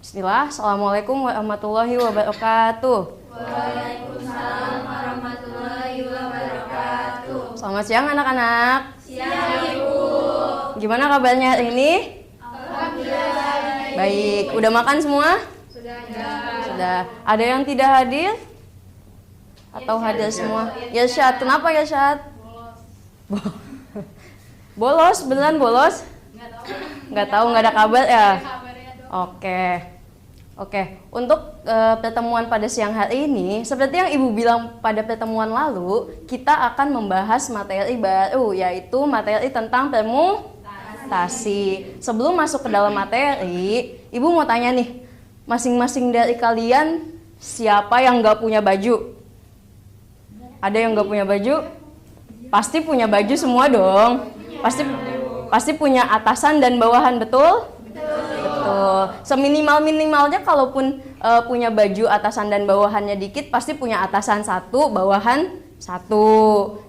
Bismillah. Assalamualaikum warahmatullahi wabarakatuh. Waalaikumsalam warahmatullahi wabarakatuh. Selamat siang anak-anak. Siang Ibu. Gimana kabarnya hari ini? Alhamdulillah. Baik. Udah makan semua? Sudah. Ada yang tidak hadir? Atau hadir semua? Irsyad. Kenapa Irsyad? Bolos. Beneran bolos? Nggak tahu, nggak ada kabar ya? Oke. Untuk pertemuan pada siang hari ini, seperti yang Ibu bilang pada pertemuan lalu, kita akan membahas materi baru, yaitu materi tentang permutasi. Sebelum masuk ke dalam materi, Ibu mau tanya nih, masing-masing dari kalian siapa yang nggak punya baju? Ada yang nggak punya baju? Pasti punya baju semua dong. Pasti punya atasan dan bawahan, betul? Betul. Seminimal-minimalnya kalaupun punya baju atasan dan bawahannya dikit, pasti punya atasan satu, bawahan satu.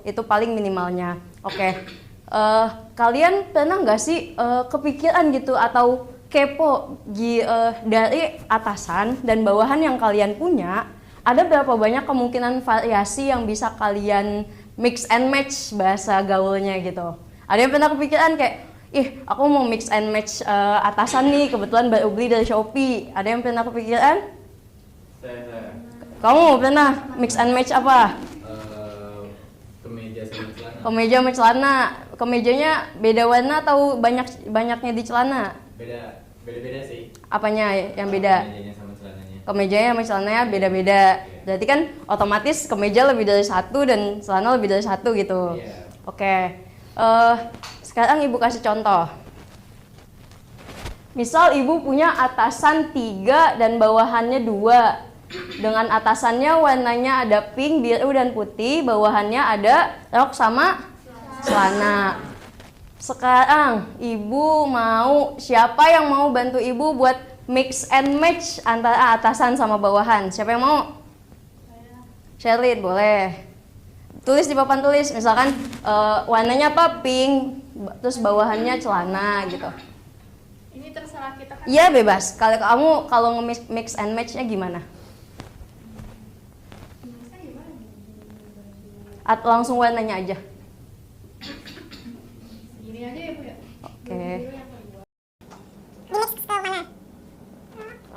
Itu paling minimalnya. Oke. Kalian pernah nggak sih kepikiran gitu atau kepo dari atasan dan bawahan yang kalian punya? Ada berapa banyak kemungkinan variasi yang bisa kalian mix and match bahasa gaulnya gitu? Ada yang pernah kepikiran kayak, aku mau mix and match atasan nih, kebetulan baru beli dari Shopee. Ada yang pernah kepikiran? Saya. Kamu pernah mix and match apa? Kemeja sama celana. Kemeja sama celana. Kemejanya beda warna atau banyaknya di celana? Beda sih. Apanya yang beda? Kemejanya sama celananya. Kemejanya sama celananya beda-beda. Berarti kan otomatis kemeja lebih dari satu dan celana lebih dari satu gitu. Iya. Oke. Sekarang Ibu kasih contoh. Misal Ibu punya atasan 3 dan bawahannya 2. Dengan atasannya warnanya ada pink, biru, dan putih. Bawahannya ada rok sama celana. Sekarang Ibu siapa yang mau bantu Ibu buat mix and match antara atasan sama bawahan? Siapa yang mau? Sherlyn, boleh. Tulis di papan tulis, misalkan warnanya apa? Pink, terus bawahannya celana gitu. Ini terserah kita kan. Iya, bebas. Kalau mix and match-nya gimana? Langsung warnanya aja. Gini aja ya Bu ya. Oke. Di-mix ke mana?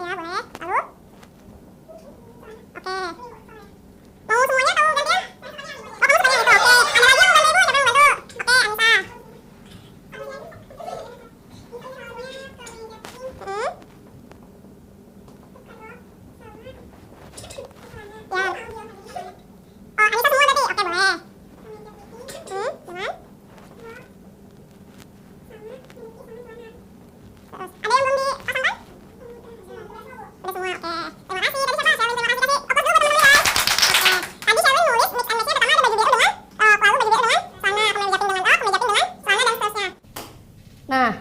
Ya, boleh. Lalu? Oke. Mau semuanya atau gantian? Oh, kamu semuanya itu. Oke. Ada lagi yang mau bantu Ibu? Siapa yang mau bantu? Oke, Anissa. Ya. Oh, Anissa semua berarti? Oke, boleh. Teman? Terus, ada yang belum dipasang kan? Udah semua, oke. Terima kasih. Tadi siapa? Sherlyn, terima kasih. Oh, dulu baru nulis guys. Oke. Tadi Sherlyn nulis mix and match-nya pertama ada baju biru dengan lalu baju biru dengan celana, kemeja pink dengan kemeja pink dengan celana dan seterusnya. Nah,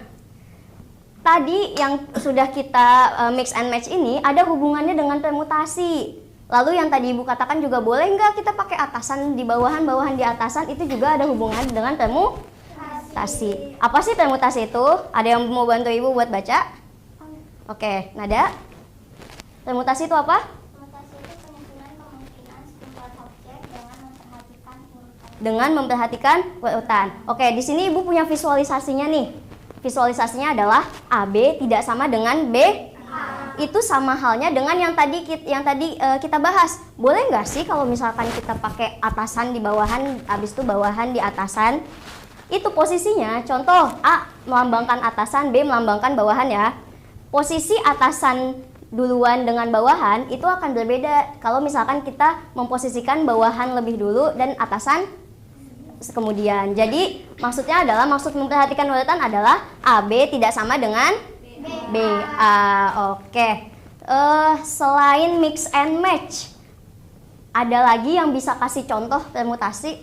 tadi yang sudah kita mix and match ini ada hubungannya dengan permutasi. Lalu yang tadi Ibu katakan juga boleh nggak kita pakai atasan di bawahan, bawahan di atasan, itu juga ada hubungan dengan permutasi. Apa sih permutasi itu? Ada yang mau bantu Ibu buat baca? Oke, Nada. Permutasi itu apa? Permutasi itu kemungkinan sekumpulan objek Dengan memperhatikan urutan. Oke, di sini Ibu punya visualisasinya nih. Visualisasinya adalah AB tidak sama dengan B. Itu sama halnya dengan yang tadi kita bahas. Boleh nggak sih kalau misalkan kita pakai atasan di bawahan, habis itu bawahan di atasan? Itu posisinya, contoh A melambangkan atasan, B melambangkan bawahan ya. Posisi atasan duluan dengan bawahan itu akan berbeda kalau misalkan kita memposisikan bawahan lebih dulu dan atasan kemudian. Jadi maksudnya adalah, maksud memperhatikan urutan adalah AB tidak sama dengan BA. Oke. Selain mix and match, ada lagi yang bisa kasih contoh permutasi?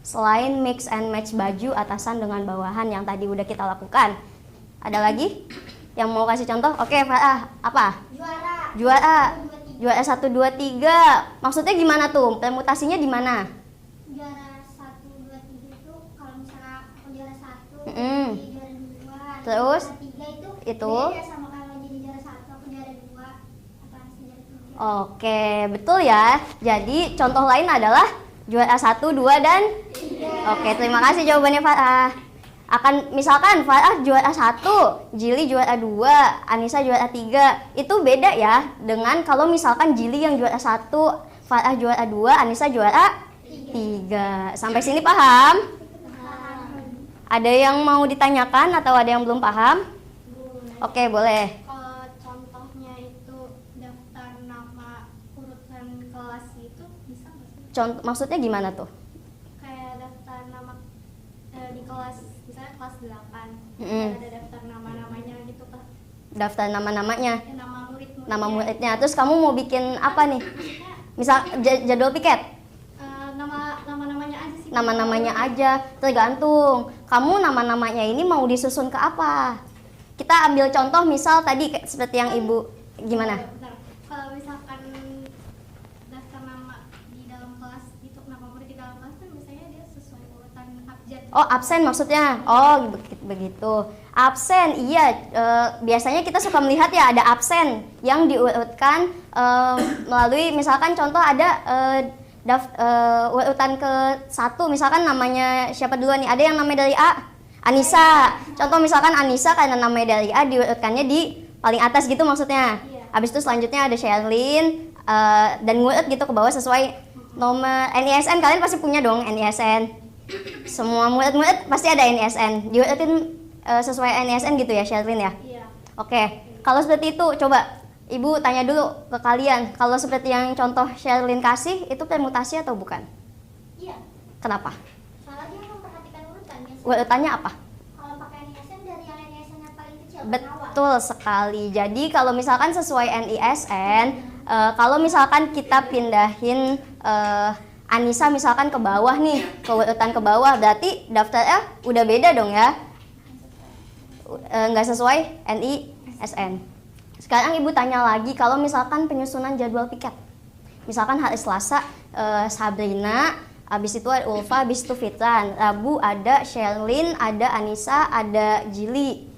Selain mix and match baju atasan dengan bawahan yang tadi udah kita lakukan, ada lagi yang mau kasih contoh? Oke, Farah, apa? Juara 1, 2, 3. Maksudnya gimana tuh? Permutasinya di mana? Juara 1, 2, 3 itu kalau misalnya aku juara 1, Mm-mm. juara 2, Terus? juara 3 itu itu. Beda sama kalau jadi juara 1 aku juara 2 atau Anissa juara 3. Oke, betul ya. Jadi contoh lain adalah juara 1, 2, dan 3. Oke, terima kasih jawabannya Farah. Misalkan Farah juara 1, Jili juara 2, Anissa juara 3. Itu beda ya dengan kalau misalkan Jili yang juara 1, Farah juara 2, Anissa juara 3. Sampai sini paham? Ada yang mau ditanyakan atau ada yang belum paham? Oke, boleh. Kalau contohnya itu daftar nama urutan kelas itu bisa nggak sih? Maksudnya gimana tuh? Kayak daftar nama di kelas, misalnya kelas 8. Mm-mm. Ada daftar nama-namanya gitu Kak. Daftar nama-namanya, Nama murid-muridnya. nama muridnya. Terus kamu mau bikin apa nih? Misal jadwal piket? Nama-namanya aja sih. Nama-namanya aja, tergantung. Kamu nama-namanya ini mau disusun ke apa? Kita ambil contoh misal tadi seperti yang Ibu, gimana? Bentar. Kalau misalkan daftar nama di dalam kelas itu, nama murid di dalam kelas kan biasanya dia sesuai urutan abjad. Oh, absen maksudnya? Oh, begitu. Absen, iya. Biasanya kita suka melihat ya ada absen yang diurutkan melalui misalkan contoh ada urutan ke-1, misalkan namanya siapa duluan nih? Ada yang namanya dari A, Anissa. Contoh misalkan Anissa karena namanya dari A diurutkannya di paling atas gitu maksudnya. Iya. Habis itu selanjutnya ada Sherlyn dan ngurut gitu ke bawah sesuai nomor NISN. Kalian pasti punya dong NISN. Semua murid-murid pasti ada NISN. Diurutin sesuai NISN gitu ya Sherlyn ya. Iya. Oke. Kalau seperti itu coba Ibu tanya dulu ke kalian, kalau seperti yang contoh Sherlyn kasih, itu permutasi atau bukan? Iya. Kenapa? Soalnya dia memperhatikan urutan biasanya. Urutannya apa? Kalau pakai NISN dari yang NISN yang paling kecil ke bawah. Betul sekali. Jadi kalau misalkan sesuai NISN, kalau misalkan kita pindahin Anissa misalkan ke bawah nih, ke urutan ke bawah, berarti daftarnya udah beda dong ya? Nggak sesuai NISN. Sekarang Ibu tanya lagi, kalau misalkan penyusunan jadwal piket, misalkan hari Selasa Sabrina, habis itu ada Ulfa, habis itu Fitran, Rabu ada Sherlyn, ada Anissa, ada Jili.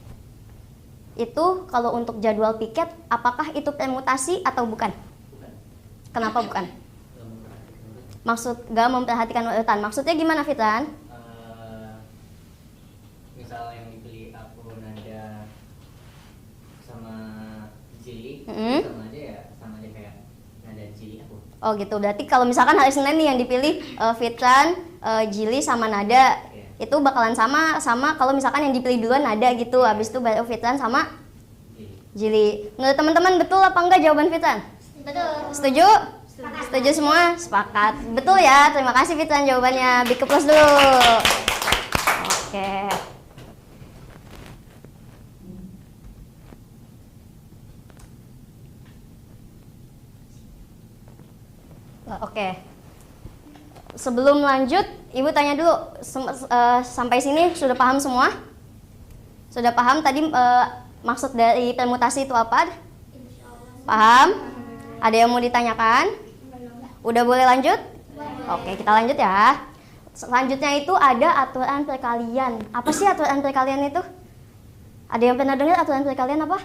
Itu kalau untuk jadwal piket, apakah itu permutasi atau bukan? Bukan. Kenapa bukan? Nggak memperhatikan urutan. Maksud gak memperhatikan urutan, maksudnya gimana Fitran? Misal yang dipilih aku Nada sama Jili, Mm-mm. sama aja kayak Nada Jili aku. Oh gitu, berarti kalau misalkan hari Senin nih yang dipilih Fitran, Jili sama Nada, Iya. itu bakalan sama kalau misalkan yang dipilih duluan Nada gitu, habis itu baru Fitran sama Jili. Jili. Menurut teman-teman betul apa enggak jawaban Fitran? Betul. Setuju? Setuju semua? Sepakat. Betul ya, terima kasih Fitran jawabannya. Big applause dulu. Oke. Oke. Sebelum lanjut, Ibu tanya dulu, sampai sini sudah paham semua? Sudah paham tadi maksud dari permutasi itu apa? Paham? Ada yang mau ditanyakan? Udah boleh lanjut? Oke, kita lanjut ya. Selanjutnya itu ada aturan perkalian. Apa sih aturan perkalian itu? Ada yang pernah dengar aturan perkalian apa?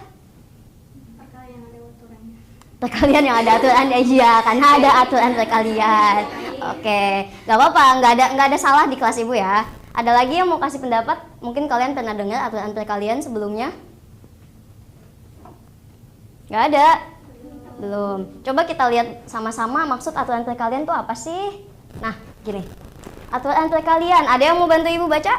Perkalian ada aturannya. Perkalian yang ada aturannya, iya, karena ada aturan perkalian. Oke, nggak apa-apa, nggak ada salah di kelas Ibu ya. Ada lagi yang mau kasih pendapat? Mungkin kalian pernah dengar aturan perkalian sebelumnya? Nggak ada? Belum. Coba kita lihat sama-sama maksud aturan perkalian itu apa sih? Nah, gini. Aturan perkalian, ada yang mau bantu Ibu baca?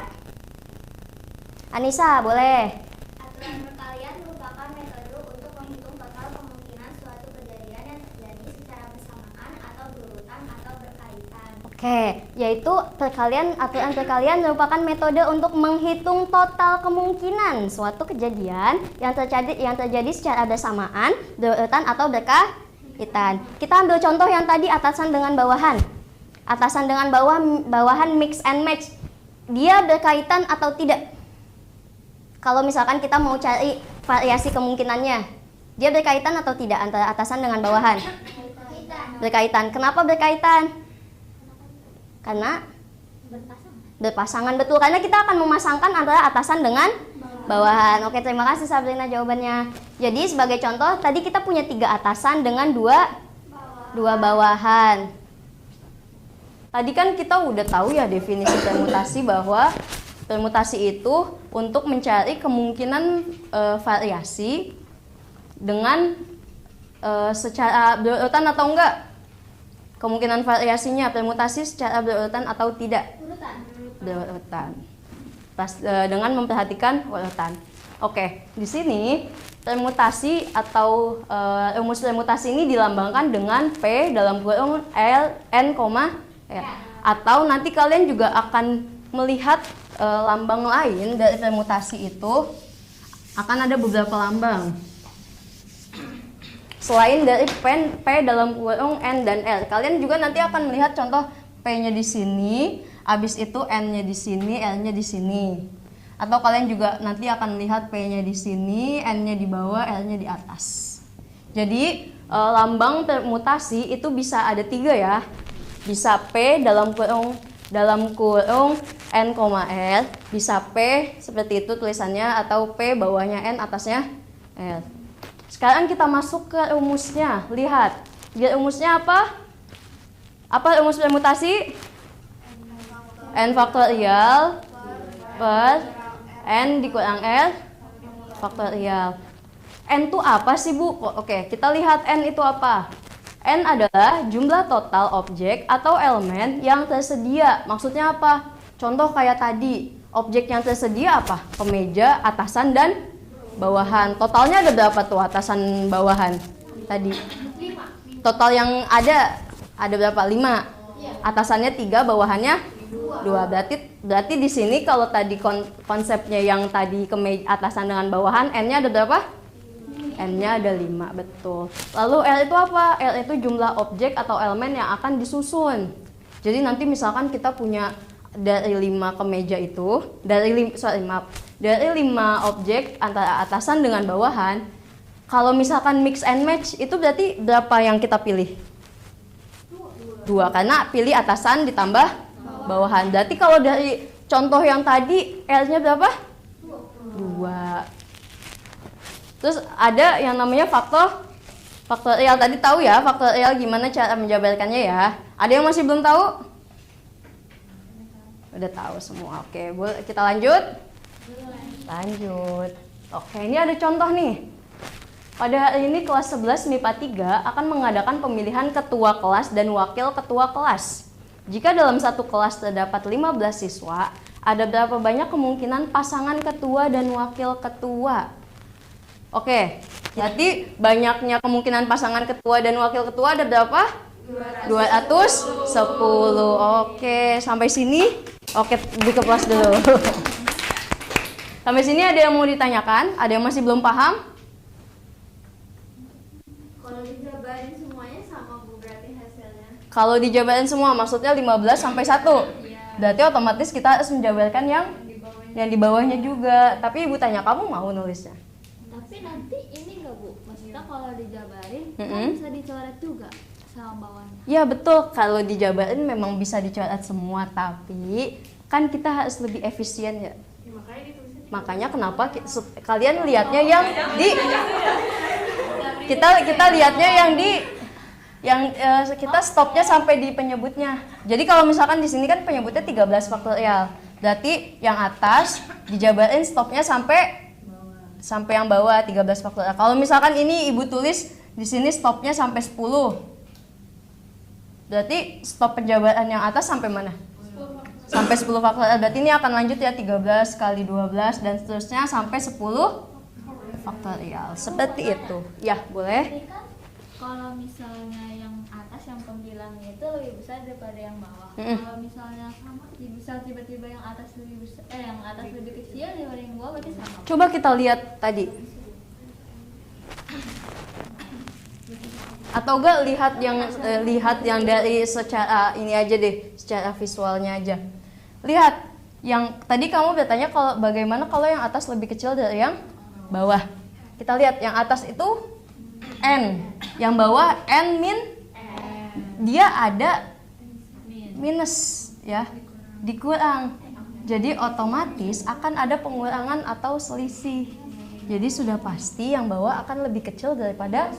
Anissa, boleh. Aturan perkalian merupakan metode untuk menghitung total kemungkinan suatu kejadian yang terjadi secara bersamaan atau berurutan atau berkaitan. Oke, yaitu aturan perkalian merupakan metode untuk menghitung total kemungkinan suatu kejadian yang terjadi secara bersamaan, berurutan atau berkaitan. Kita ambil contoh yang tadi atasan dengan bawahan. Atasan dengan bawahan mix and match. Dia berkaitan atau tidak? Kalau misalkan kita mau cari variasi kemungkinannya, dia berkaitan atau tidak antara atasan dengan bawahan? Berkaitan. Kenapa berkaitan? Karena berpasangan, betul, karena kita akan memasangkan antara atasan dengan Bawahan. Oke, terima kasih Sabrina jawabannya. Jadi sebagai contoh, tadi kita punya 3 atasan dengan dua bawahan. Tadi kan kita udah tahu ya definisi permutasi, bahwa permutasi itu untuk mencari kemungkinan variasi dengan secara berurutan atau enggak. Kemungkinan variasinya permutasi secara berurutan atau tidak. Berurutan. Dengan memperhatikan urutan. Oke, di sini permutasi atau rumus permutasi ini dilambangkan dengan P dalam kurung N, R. Atau nanti kalian juga akan melihat lambang lain dari permutasi itu, akan ada beberapa lambang. Selain dari P dalam kurung N dan R, kalian juga nanti akan melihat contoh P-nya di sini, habis itu N-nya di sini, R-nya di sini. Atau kalian juga nanti akan melihat P-nya di sini, N-nya di bawah, R-nya di atas. Jadi lambang permutasi itu bisa ada 3 ya. Bisa P dalam kurung N, R, bisa P seperti itu tulisannya, atau P bawahnya N, atasnya R. Sekarang kita masuk ke rumusnya. Lihat, rumusnya apa? Apa rumus permutasi? N faktorial per N dikurang R faktorial. N itu apa sih, Bu? Oke, kita lihat N itu apa. N adalah jumlah total objek atau elemen yang tersedia. Maksudnya apa? Contoh kayak tadi, objek yang tersedia apa? Kemeja, atasan, dan bawahan. Totalnya ada berapa tuh atasan bawahan tadi? Total yang ada berapa? 5. Atasannya 3, bawahannya 2. Berarti di sini kalau tadi konsepnya yang tadi kemeja, atasan dengan bawahan, N-nya ada berapa? N-nya ada 5, betul. Lalu R itu apa? R itu jumlah objek atau elemen yang akan disusun. Jadi nanti misalkan kita punya dari 5 kemeja itu, dari 5 objek antara atasan dengan bawahan, kalau misalkan mix and match itu berarti berapa yang kita pilih? 2, karena pilih atasan ditambah bawahan. Berarti kalau dari contoh yang tadi R-nya berapa? 2. Terus ada yang namanya faktorial. Tadi tahu ya faktorial gimana cara menjabarkannya ya? Ada yang masih belum tahu? Udah tahu semua. Oke, kita lanjut. Lanjut. Oke, ini ada contoh nih. Pada hari ini kelas 11 MIPA 3 akan mengadakan pemilihan ketua kelas dan wakil ketua kelas. Jika dalam satu kelas terdapat 15 siswa, ada berapa banyak kemungkinan pasangan ketua dan wakil ketua? Oke, berarti banyaknya kemungkinan pasangan ketua dan wakil ketua ada berapa? 210. Oke, sampai sini. Oke, dikeplas dulu. Sampai sini ada yang mau ditanyakan? Ada yang masih belum paham? Kalau dijabarin semuanya sama, Bu, berarti hasilnya. Kalau dijabarin semua maksudnya 15 sampai 1. Berarti otomatis kita harus menjabarkan yang di bawahnya juga. Tapi Ibu tanya, kamu mau nulisnya? Tapi nanti ini enggak, Bu? Maksudnya kalau dijabarin kan bisa dicoret juga sama bawahnya. Ya betul, kalau dijabarin memang bisa dicoret semua, tapi kan kita harus lebih efisien ya. Makanya kenapa kalian lihatnya yang di kita lihatnya kita stopnya sampai di penyebutnya. Jadi kalau misalkan di sini kan penyebutnya 13 faktorial. Berarti yang atas dijabarin stopnya sampai yang bawah 13 faktorial. Kalau misalkan ini Ibu tulis di sini stopnya sampai 10. Berarti stop penjabaran yang atas sampai mana? Sampai 10 faktorial. Berarti ini akan lanjut ya 13 kali 12 dan seterusnya sampai 10 faktorial. Seperti itu. Ya, boleh. Jadi kan kalau misalnya yang atas yang pembilangnya itu lebih besar daripada yang bawah. Kalau misalnya sama, bisa tiba-tiba yang atas lebih besar, yang atas lebih kecil daripada yang bawah, berarti sama. Coba kita lihat tadi. Atau enggak lihat yang dari secara ini aja deh, secara visualnya aja. Lihat, yang tadi kamu bertanya bagaimana kalau yang atas lebih kecil dari yang bawah. Kita lihat yang atas itu N, yang bawah N dia ada minus ya, dikurang. Jadi otomatis akan ada pengurangan atau selisih. Jadi sudah pasti yang bawah akan lebih kecil daripada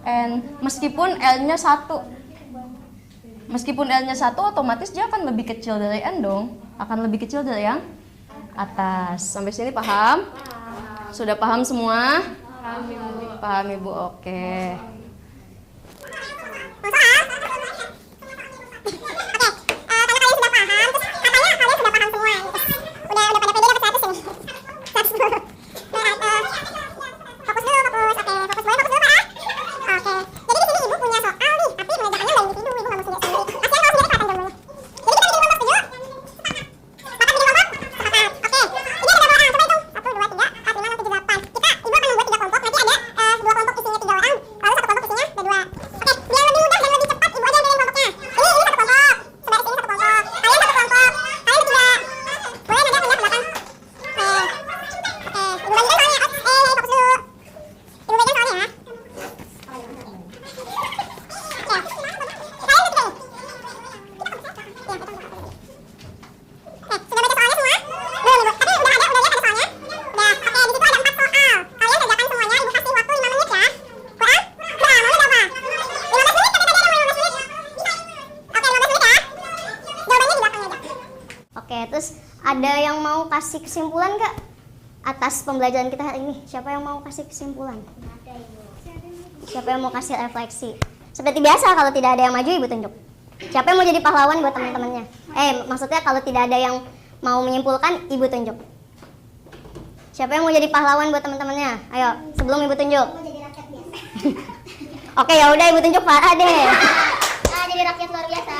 N. Meskipun L-nya 1. Meskipun L-nya 1, otomatis dia akan lebih kecil dari N dong. Akan lebih kecil dari yang atas. Sampai sini paham? Sudah paham semua? Paham Ibu, oke. Oke, terus ada yang mau kasih kesimpulan nggak atas pembelajaran kita hari ini? Siapa yang mau kasih kesimpulan? Siapa yang mau kasih refleksi? Seperti biasa, kalau tidak ada yang maju, Ibu tunjuk. Siapa yang mau jadi pahlawan buat teman-temannya? Maksudnya kalau tidak ada yang mau menyimpulkan, Ibu tunjuk. Siapa yang mau jadi pahlawan buat teman-temannya? Ayo, sebelum Ibu tunjuk. Oke, ya udah Ibu tunjuk Farah deh. Jadi rakyat luar biasa.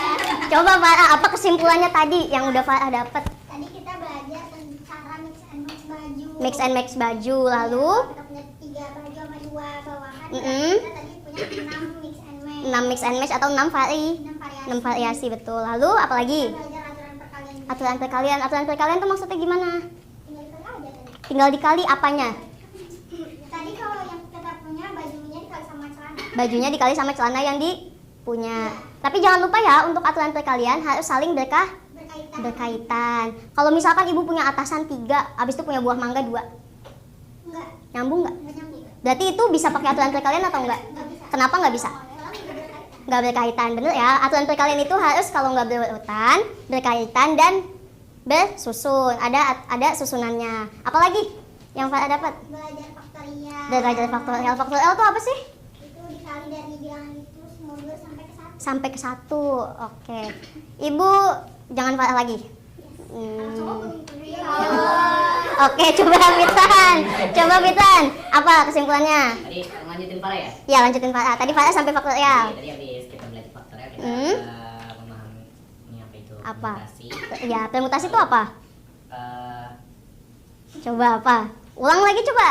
Coba Farah, apa kesimpulannya tadi yang udah Farah dapat? Tadi kita belajar tentang cara mix and match baju. Mix and match baju, lalu Kita punya 3 baju sama 2 bawahan. Mm-mm. Kita tadi punya 6 mix and match. 6 mix and match atau 6 6 variasi. variasi, betul. Lalu apa lagi? Kita belajar aturan perkalian. Aturan perkalian tuh maksudnya gimana? Tinggal dikali aja tadi. Tinggal dikali apanya? Tadi kalau yang kita punya bajunya dikali sama celana. Bajunya dikali sama celana yang dipunya. Tapi jangan lupa ya, untuk aturan perkalian harus saling berkaitan. Kalau misalkan Ibu punya atasan 3, habis itu punya buah mangga 2. Enggak, Nyambung nggak? enggak nyambung. Berarti itu bisa pakai aturan perkalian atau enggak? Enggak bisa. Kenapa nggak bisa? Soalnya enggak berkaitan. Nggak berkaitan, bener ya. Aturan perkalian itu harus kalau nggak berurutan, berkaitan dan bersusun. Ada susunannya. Apalagi yang Farah dapat? Belajar faktorial. Belajar faktorial. Faktorial itu apa sih? Itu dikali dari bilangan itu mundur sampai ke 1. Sampai ke 1. Oke. Ibu jangan Farah lagi. Oke, coba Fitan. Apa kesimpulannya? Tadi lanjutin Farah ya? Ya, lanjutin Farah. Tadi Farah sampai faktorial. Tadi habis kita belajar faktorial, kita memahami apa itu Apa? permutasi. Ya, permutasi itu apa? Eh, Coba apa? Ulang lagi coba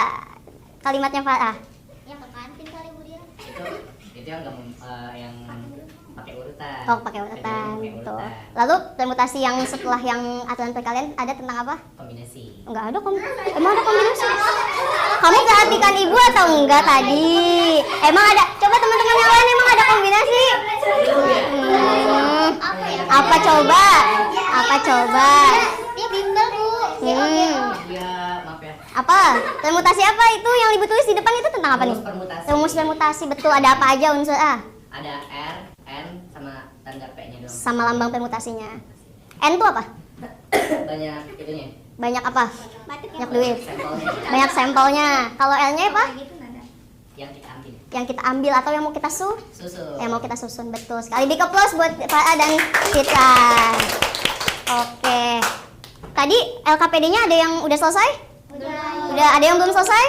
kalimatnya Farah. Ya ke kantin kali Bu Dira. itu yang yang pakai urutan. Oh, pakai urutan. Pakai Tuh. Lalu permutasi yang setelah yang aturan perkalian ada tentang apa? kombinasi. Enggak ada emang ada kombinasi? Kamu perhatikan Ibu atau enggak tadi? Emang ada? Coba teman-teman yang lain emang ada kombinasi? Apa coba? Dia bimbel Bu. Ya, maaf ya. Apa? Permutasi apa itu yang Ibu tulis di depan itu tentang apa nih? Rumus permutasi. Rumus permutasi, betul. Ada apa aja unsur A? Ada R, N sama tanda P-nya dong. Sama lambang permutasinya. N itu apa? Banyak itunya. Banyak apa? Banyak duit. Sampelnya Banyak sampelnya. Kalau L-nya apa? Gitu nada. yang kita ambil. Yang kita ambil atau yang mau kita Susu. yang mau kita susun, betul sekali. Big applause buat Farah dan Fitra. Oke. Tadi LKPD-nya ada yang udah selesai? Udah ada yang belum selesai?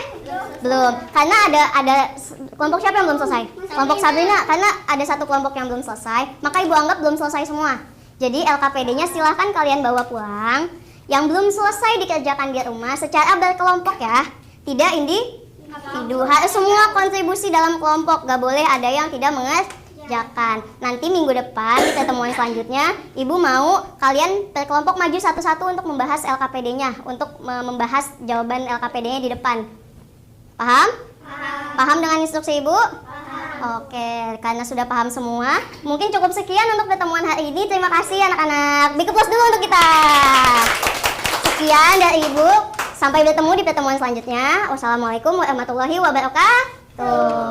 Belum. Karena ada kelompok siapa yang belum selesai? Kelompok Sabrina. Karena ada satu kelompok yang belum selesai, maka Ibu anggap belum selesai semua. Jadi LKPD-nya silahkan kalian bawa pulang. Yang belum selesai dikerjakan di rumah secara berkelompok ya. Tidak individu. Harus semua kontribusi dalam kelompok. Gak boleh ada yang tidak mengerjakan. Nanti minggu depan di pertemuan selanjutnya, Ibu mau kalian per kelompok maju satu-satu untuk membahas LKPD-nya, untuk membahas jawaban LKPD-nya di depan. Paham? Paham dengan instruksi Ibu? Oke, karena sudah paham semua, mungkin cukup sekian untuk pertemuan hari ini. Terima kasih anak-anak. Big applause dulu untuk kita. Sekian dari Ibu. Sampai bertemu di pertemuan selanjutnya. Wassalamualaikum warahmatullahi wabarakatuh.